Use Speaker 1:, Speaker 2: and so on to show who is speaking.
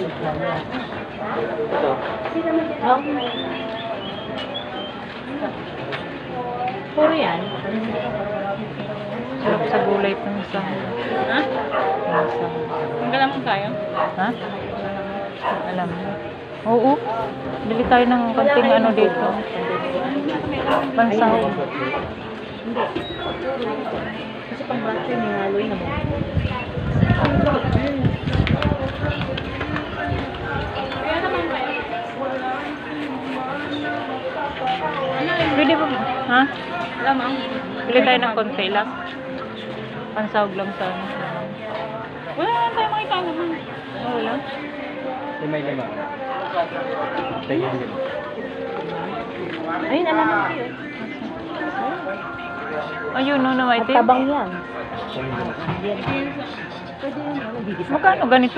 Speaker 1: Ito.
Speaker 2: Puro yan.
Speaker 3: Sarap sa gulay itong isang.
Speaker 2: Ha?
Speaker 3: Isang.
Speaker 2: Ang galamang tayo?
Speaker 3: Ha? Alam mo. Oo. Bili tayo ng konting ano dito. Pansahog.
Speaker 2: Kasi pang braso yung haloy na mo.
Speaker 3: Pwede ba? Ha?
Speaker 2: Lamang.
Speaker 3: Bili tayo ng konti lang. Pansahog lang sa ano.
Speaker 2: Wala na tayo makita naman.
Speaker 3: Wala.
Speaker 1: Lima. Tingin din.
Speaker 2: Ayun, alam mo kayo.
Speaker 3: Ayun, no, na maitim.
Speaker 2: Tabang yan.
Speaker 1: Tingin din.
Speaker 2: Pwede yun.
Speaker 3: Magkano ganito?